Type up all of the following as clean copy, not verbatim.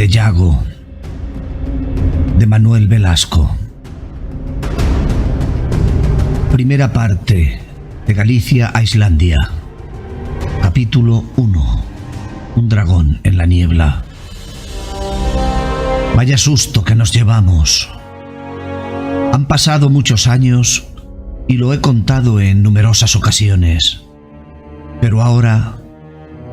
de Yago, de Manuel Velasco. Primera parte de Galicia a Islandia. Capítulo 1. Un dragón en la niebla. Vaya susto que nos llevamos. Han pasado muchos años y lo he contado en numerosas ocasiones. Pero ahora,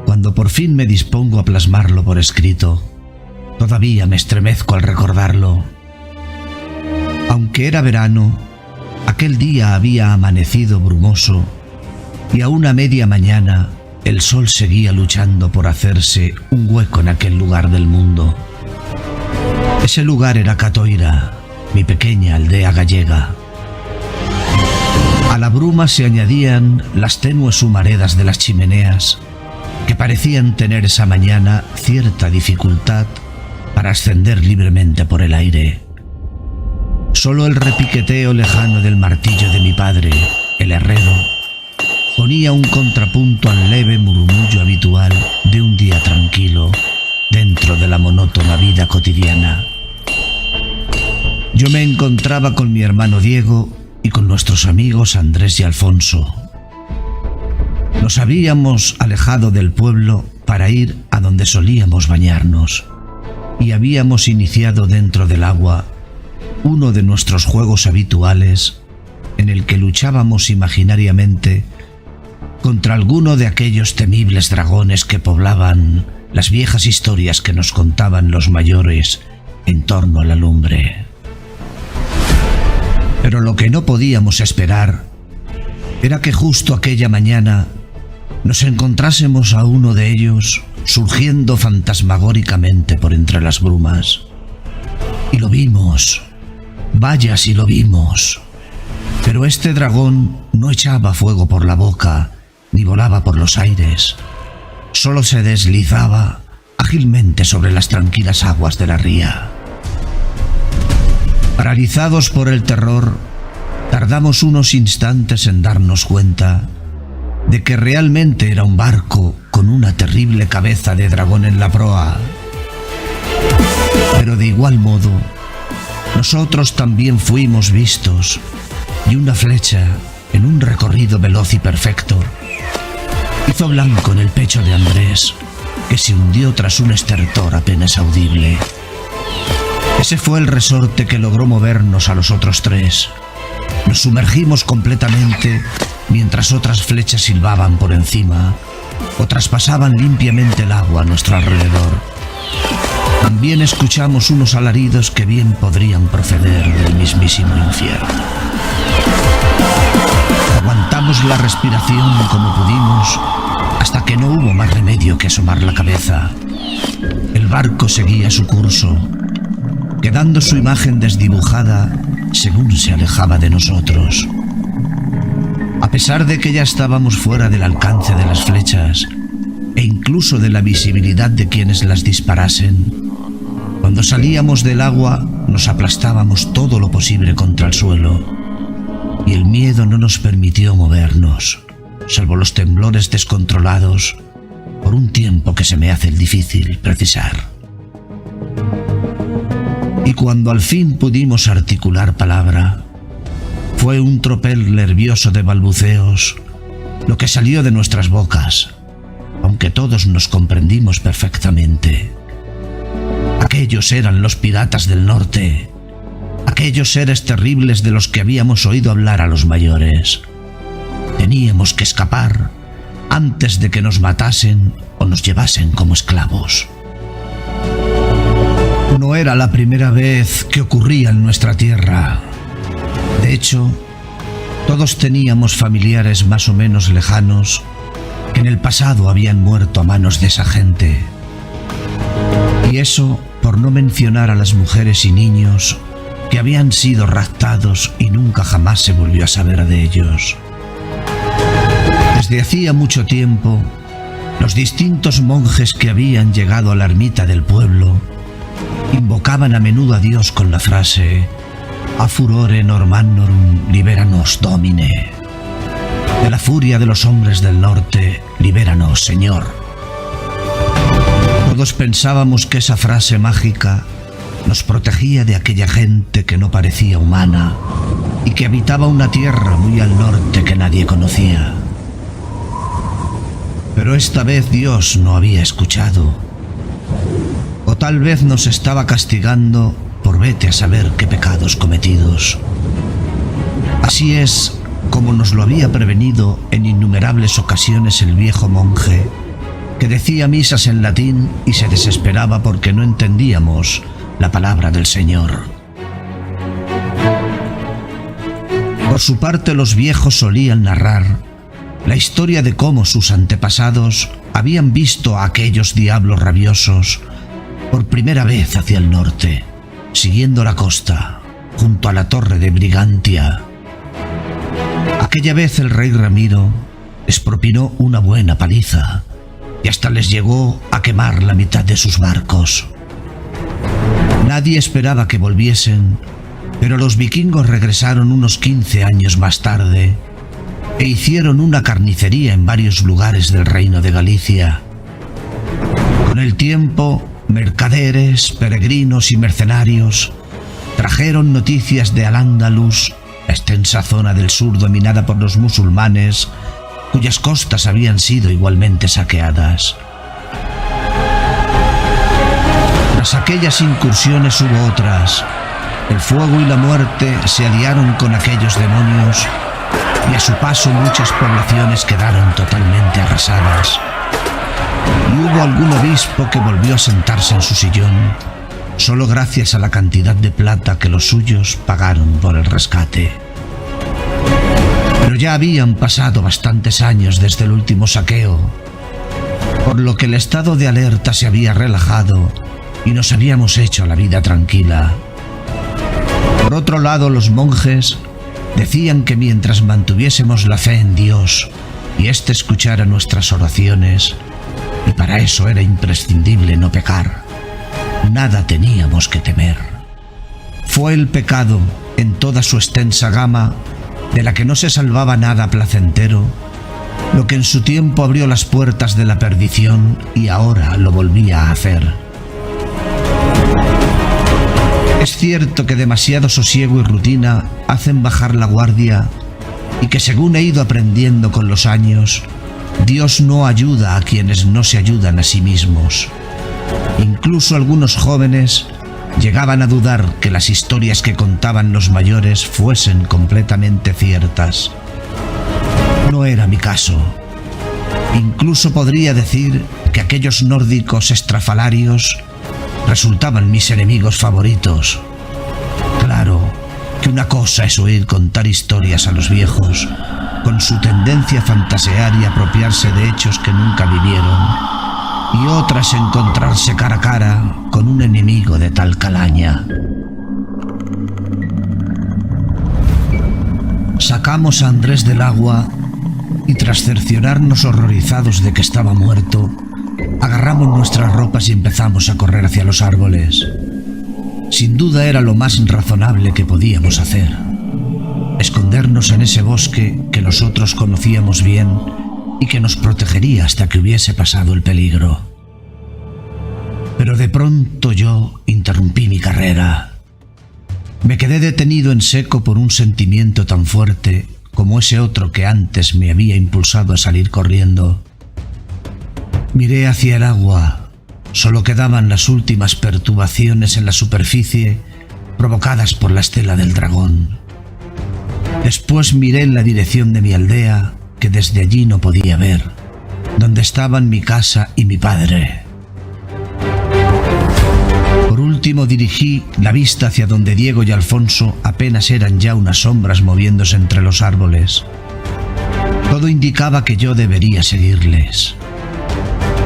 cuando por fin me dispongo a plasmarlo por escrito, todavía me estremezco al recordarlo. Aunque era verano, aquel día había amanecido brumoso y a una media mañana el sol seguía luchando por hacerse un hueco en aquel lugar del mundo. Ese lugar era Catoira, mi pequeña aldea gallega. A la bruma se añadían las tenues humaredas de las chimeneas, que parecían tener esa mañana cierta dificultad para ascender libremente por el aire. Solo el repiqueteo lejano del martillo de mi padre, el herrero, ponía un contrapunto al leve murmullo habitual de un día tranquilo dentro de la monótona vida cotidiana. Yo me encontraba con mi hermano Diego y con nuestros amigos Andrés y Alfonso. Nos habíamos alejado del pueblo para ir a donde solíamos bañarnos y habíamos iniciado dentro del agua uno de nuestros juegos habituales en el que luchábamos imaginariamente contra alguno de aquellos temibles dragones que poblaban las viejas historias que nos contaban los mayores en torno a la lumbre. Pero lo que no podíamos esperar era que justo aquella mañana nos encontrásemos a uno de ellos surgiendo fantasmagóricamente por entre las brumas. Y lo vimos, vaya si lo vimos. Pero este dragón no echaba fuego por la boca, ni volaba por los aires. Solo se deslizaba ágilmente sobre las tranquilas aguas de la ría. Paralizados por el terror, tardamos unos instantes en darnos cuenta de que realmente era un barco con una terrible cabeza de dragón en la proa. Pero de igual modo, nosotros también fuimos vistos, y una flecha, en un recorrido veloz y perfecto, hizo blanco en el pecho de Andrés, que se hundió tras un estertor apenas audible. Ese fue el resorte que logró movernos a los otros tres. Nos sumergimos completamente mientras otras flechas silbaban por encima o traspasaban limpiamente el agua a nuestro alrededor. También escuchamos unos alaridos que bien podrían proceder del mismísimo infierno. Aguantamos la respiración como pudimos hasta que no hubo más remedio que asomar la cabeza. El barco seguía su curso, quedando su imagen desdibujada según se alejaba de nosotros. A pesar de que ya estábamos fuera del alcance de las flechas e incluso de la visibilidad de quienes las disparasen, cuando salíamos del agua nos aplastábamos todo lo posible contra el suelo y el miedo no nos permitió movernos, salvo los temblores descontrolados por un tiempo que se me hace difícil precisar. Y cuando al fin pudimos articular palabra, fue un tropel nervioso de balbuceos lo que salió de nuestras bocas, aunque todos nos comprendimos perfectamente. Aquellos eran los piratas del norte, aquellos seres terribles de los que habíamos oído hablar a los mayores. Teníamos que escapar antes de que nos matasen o nos llevasen como esclavos. No era la primera vez que ocurría en nuestra tierra. De hecho, todos teníamos familiares más o menos lejanos que en el pasado habían muerto a manos de esa gente. Y eso por no mencionar a las mujeres y niños que habían sido raptados y nunca jamás se volvió a saber de ellos. Desde hacía mucho tiempo, los distintos monjes que habían llegado a la ermita del pueblo invocaban a menudo a Dios con la frase «A furore normannorum liberanos Domine». De la furia de los hombres del norte, libéranos, Señor. Todos pensábamos que esa frase mágica nos protegía de aquella gente que no parecía humana y que habitaba una tierra muy al norte que nadie conocía. Pero esta vez Dios no había escuchado. O tal vez nos estaba castigando por vete a saber qué pecados cometidos. Así es como nos lo había prevenido en innumerables ocasiones el viejo monje, que decía misas en latín y se desesperaba porque no entendíamos la palabra del Señor. Por su parte, los viejos solían narrar la historia de cómo sus antepasados habían visto a aquellos diablos rabiosos por primera vez hacia el norte, siguiendo la costa, junto a la torre de Brigantia. Aquella vez el rey Ramiro les propinó una buena paliza y hasta les llegó a quemar la mitad de sus barcos. Nadie esperaba que volviesen, pero los vikingos regresaron unos 15 años más tarde e hicieron una carnicería en varios lugares del reino de Galicia. Con el tiempo, mercaderes, peregrinos y mercenarios trajeron noticias de Al-Ándalus, la extensa zona del sur dominada por los musulmanes, cuyas costas habían sido igualmente saqueadas. Tras aquellas incursiones hubo otras. El fuego y la muerte se aliaron con aquellos demonios y a su paso muchas poblaciones quedaron totalmente arrasadas. Y hubo algún obispo que volvió a sentarse en su sillón, solo gracias a la cantidad de plata que los suyos pagaron por el rescate. Pero ya habían pasado bastantes años desde el último saqueo, por lo que el estado de alerta se había relajado y nos habíamos hecho la vida tranquila. Por otro lado, los monjes decían que mientras mantuviésemos la fe en Dios y éste escuchara nuestras oraciones, y para eso era imprescindible no pecar, nada teníamos que temer. Fue el pecado, en toda su extensa gama, de la que no se salvaba nada placentero, lo que en su tiempo abrió las puertas de la perdición y ahora lo volvía a hacer. Es cierto que demasiado sosiego y rutina hacen bajar la guardia y que según he ido aprendiendo con los años, Dios no ayuda a quienes no se ayudan a sí mismos. Incluso algunos jóvenes llegaban a dudar que las historias que contaban los mayores fuesen completamente ciertas. No era mi caso. Incluso podría decir que aquellos nórdicos estrafalarios resultaban mis enemigos favoritos. Claro que una cosa es oír contar historias a los viejos, con su tendencia a fantasear y apropiarse de hechos que nunca vivieron, y otra es encontrarse cara a cara con un enemigo de tal calaña. Sacamos a Andrés del agua y tras cerciorarnos horrorizados de que estaba muerto, agarramos nuestras ropas y empezamos a correr hacia los árboles. Sin duda era lo más razonable que podíamos hacer. Escondernos en ese bosque que nosotros conocíamos bien y que nos protegería hasta que hubiese pasado el peligro. Pero de pronto yo interrumpí mi carrera. Me quedé detenido en seco por un sentimiento tan fuerte como ese otro que antes me había impulsado a salir corriendo. Miré hacia el agua. Solo quedaban las últimas perturbaciones en la superficie provocadas por la estela del dragón. Después miré en la dirección de mi aldea, que desde allí no podía ver, donde estaban mi casa y mi padre. Por último dirigí la vista hacia donde Diego y Alfonso apenas eran ya unas sombras moviéndose entre los árboles. Todo indicaba que yo debería seguirles.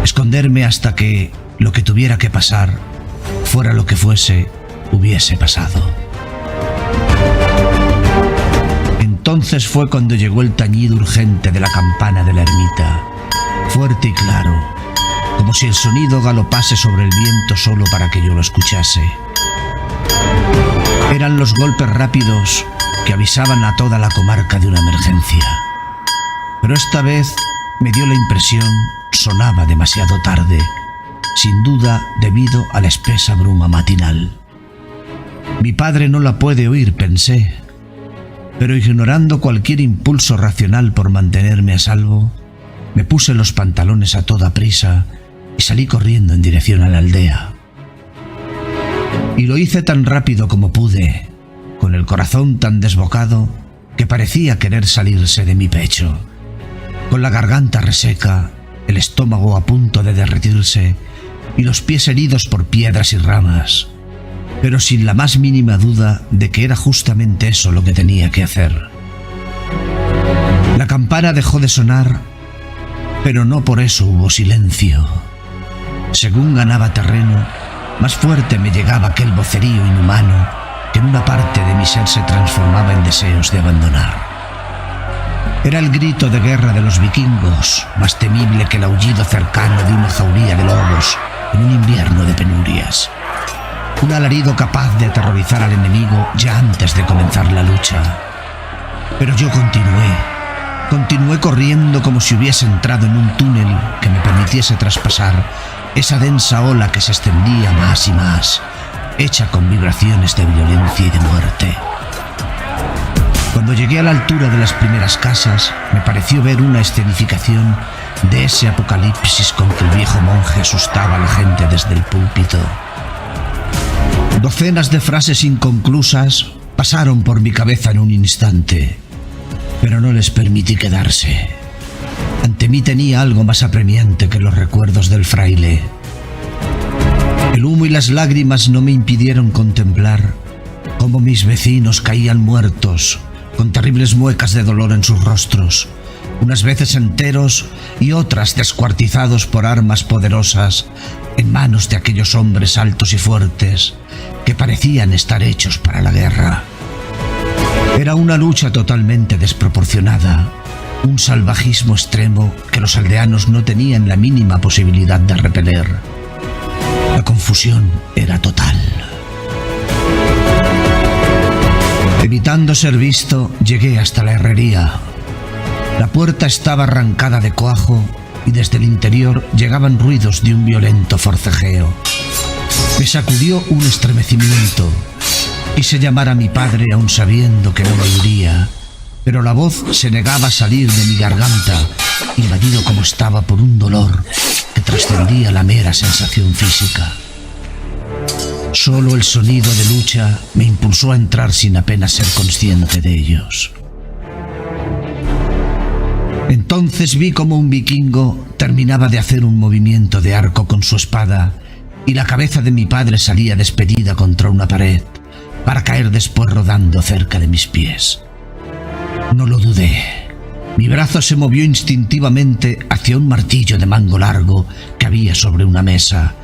Esconderme hasta que lo que tuviera que pasar, fuera lo que fuese, hubiese pasado. Entonces fue cuando llegó el tañido urgente de la campana de la ermita, fuerte y claro, como si el sonido galopase sobre el viento solo para que yo lo escuchase. Eran los golpes rápidos que avisaban a toda la comarca de una emergencia. Pero esta vez me dio la impresión sonaba demasiado tarde, sin duda debido a la espesa bruma matinal. Mi padre no la puede oír, pensé, pero ignorando cualquier impulso racional por mantenerme a salvo, me puse los pantalones a toda prisa y salí corriendo en dirección a la aldea. Y lo hice tan rápido como pude, con el corazón tan desbocado que parecía querer salirse de mi pecho, con la garganta reseca, el estómago a punto de derretirse y los pies heridos por piedras y ramas, pero sin la más mínima duda de que era justamente eso lo que tenía que hacer. La campana dejó de sonar, pero no por eso hubo silencio. Según ganaba terreno, más fuerte me llegaba aquel vocerío inhumano que en una parte de mi ser se transformaba en deseos de abandonar. Era el grito de guerra de los vikingos, más temible que el aullido cercano de una jauría de lobos en un invierno de penurias. Un alarido capaz de aterrorizar al enemigo ya antes de comenzar la lucha. Pero yo continué corriendo como si hubiese entrado en un túnel que me permitiese traspasar esa densa ola que se extendía más y más, hecha con vibraciones de violencia y de muerte. Cuando llegué a la altura de las primeras casas, me pareció ver una escenificación de ese apocalipsis con que el viejo monje asustaba a la gente desde el púlpito. Docenas de frases inconclusas pasaron por mi cabeza en un instante, pero no les permití quedarse. Ante mí tenía algo más apremiante que los recuerdos del fraile. El humo y las lágrimas no me impidieron contemplar cómo mis vecinos caían muertos, con terribles muecas de dolor en sus rostros, unas veces enteros y otras descuartizados por armas poderosas en manos de aquellos hombres altos y fuertes que parecían estar hechos para la guerra. Era una lucha totalmente desproporcionada, un salvajismo extremo que los aldeanos no tenían la mínima posibilidad de repeler. La confusión era total. Evitando ser visto, llegué hasta la herrería. La puerta estaba arrancada de cuajo y desde el interior llegaban ruidos de un violento forcejeo. Me sacudió un estremecimiento. Quise llamar a mi padre aún sabiendo que no me oiría, pero la voz se negaba a salir de mi garganta, invadido como estaba por un dolor que trascendía la mera sensación física. Solo el sonido de lucha me impulsó a entrar sin apenas ser consciente de ellos. Entonces vi como un vikingo terminaba de hacer un movimiento de arco con su espada y la cabeza de mi padre salía despedida contra una pared para caer después rodando cerca de mis pies. No lo dudé. Mi brazo se movió instintivamente hacia un martillo de mango largo que había sobre una mesa.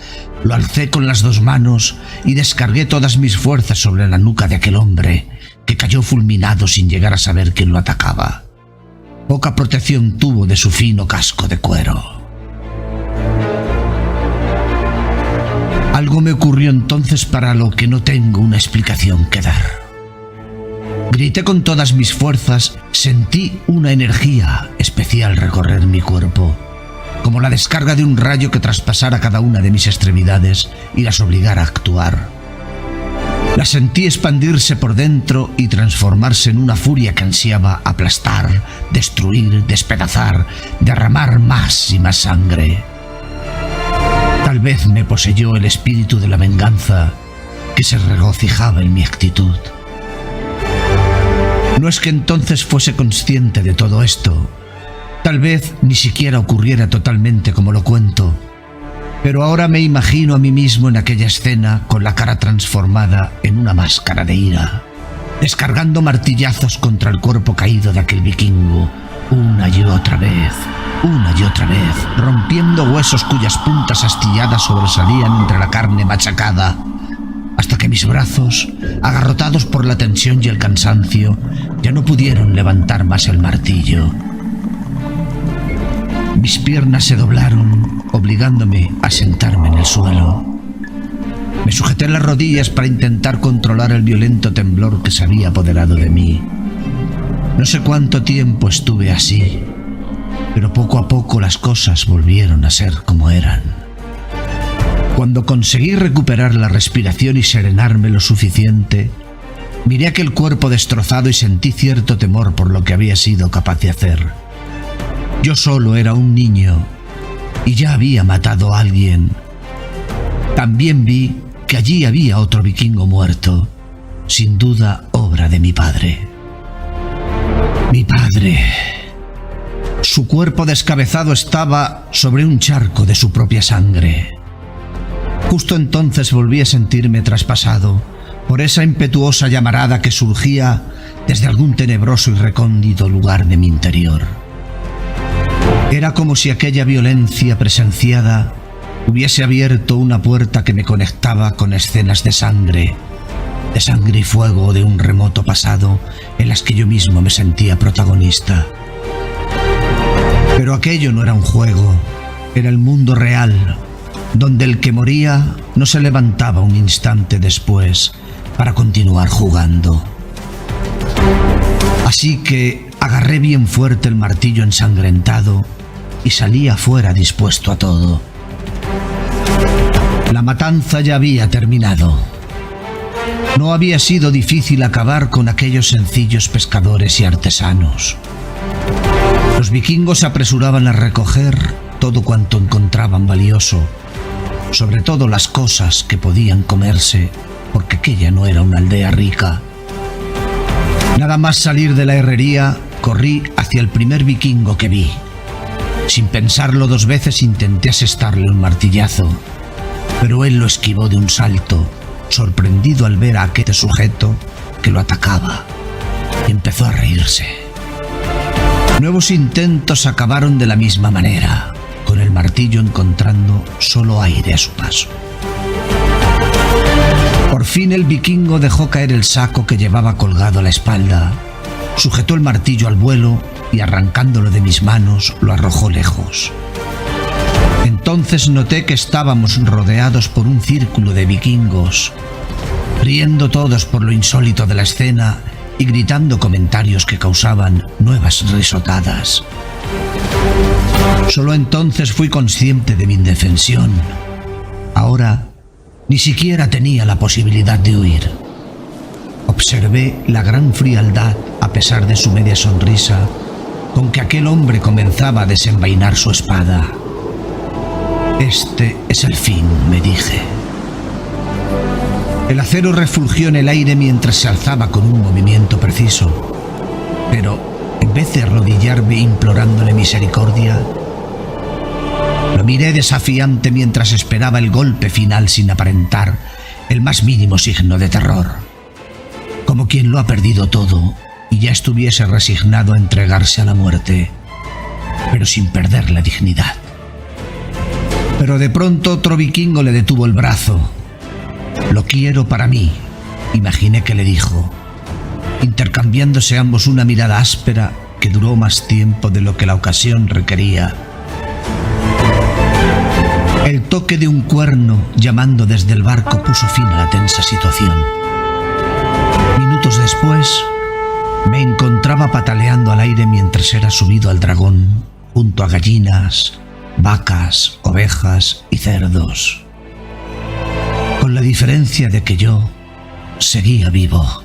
Lo alcé con las dos manos y descargué todas mis fuerzas sobre la nuca de aquel hombre, que cayó fulminado sin llegar a saber quién lo atacaba. Poca protección tuvo de su fino casco de cuero. Algo me ocurrió entonces para lo que no tengo una explicación que dar. Grité con todas mis fuerzas, sentí una energía especial recorrer mi cuerpo, como la descarga de un rayo que traspasara cada una de mis extremidades y las obligara a actuar. La sentí expandirse por dentro y transformarse en una furia que ansiaba aplastar, destruir, despedazar, derramar más y más sangre. Tal vez me poseyó el espíritu de la venganza que se regocijaba en mi actitud. No es que entonces fuese consciente de todo esto. Tal vez ni siquiera ocurriera totalmente como lo cuento. Pero ahora me imagino a mí mismo en aquella escena con la cara transformada en una máscara de ira, descargando martillazos contra el cuerpo caído de aquel vikingo, una y otra vez, rompiendo huesos cuyas puntas astilladas sobresalían entre la carne machacada, hasta que mis brazos, agarrotados por la tensión y el cansancio, ya no pudieron levantar más el martillo. Mis piernas se doblaron, obligándome a sentarme en el suelo. Me sujeté las rodillas para intentar controlar el violento temblor que se había apoderado de mí. No sé cuánto tiempo estuve así, pero poco a poco las cosas volvieron a ser como eran. Cuando conseguí recuperar la respiración y serenarme lo suficiente, miré aquel cuerpo destrozado y sentí cierto temor por lo que había sido capaz de hacer. Yo solo era un niño y ya había matado a alguien. También vi que allí había otro vikingo muerto, sin duda obra de mi padre. Mi padre. Su cuerpo descabezado estaba sobre un charco de su propia sangre. Justo entonces volví a sentirme traspasado por esa impetuosa llamarada que surgía desde algún tenebroso y recóndito lugar de mi interior. Era como si aquella violencia presenciada hubiese abierto una puerta que me conectaba con escenas de sangre y fuego de un remoto pasado en las que yo mismo me sentía protagonista. Pero aquello no era un juego, era el mundo real, donde el que moría no se levantaba un instante después para continuar jugando. Así que agarré bien fuerte el martillo ensangrentado y salí afuera dispuesto a todo. La matanza ya había terminado. No había sido difícil acabar con aquellos sencillos pescadores y artesanos. Los vikingos se apresuraban a recoger todo cuanto encontraban valioso, sobre todo las cosas que podían comerse, porque aquella no era una aldea rica. Nada más salir de la herrería, corrí hacia el primer vikingo que vi. Sin pensarlo 2 veces intenté asestarle un martillazo, pero él lo esquivó de un salto, sorprendido al ver a aquel sujeto que lo atacaba, y empezó a reírse. Nuevos intentos acabaron de la misma manera, con el martillo encontrando solo aire a su paso. Por fin el vikingo dejó caer el saco que llevaba colgado a la espalda, sujetó el martillo al vuelo y arrancándolo de mis manos lo arrojó lejos. Entonces noté que estábamos rodeados por un círculo de vikingos, riendo todos por lo insólito de la escena y gritando comentarios que causaban nuevas risotadas. Solo entonces fui consciente de mi indefensión. Ahora ni siquiera tenía la posibilidad de huir. Observé la gran frialdad, a pesar de su media sonrisa, con que aquel hombre comenzaba a desenvainar su espada. Este es el fin, me dije. El acero refulgió en el aire mientras se alzaba con un movimiento preciso, pero en vez de arrodillarme implorándole misericordia, lo miré desafiante mientras esperaba el golpe final sin aparentar el más mínimo signo de terror, como quien lo ha perdido todo y ya estuviese resignado a entregarse a la muerte, pero sin perder la dignidad. Pero de pronto otro vikingo le detuvo el brazo. «Lo quiero para mí», imaginé que le dijo, intercambiándose ambos una mirada áspera que duró más tiempo de lo que la ocasión requería. El toque de un cuerno llamando desde el barco puso fin a la tensa situación. Minutos después, me encontraba pataleando al aire mientras era subido al dragón, junto a gallinas, vacas, ovejas y cerdos, con la diferencia de que yo seguía vivo.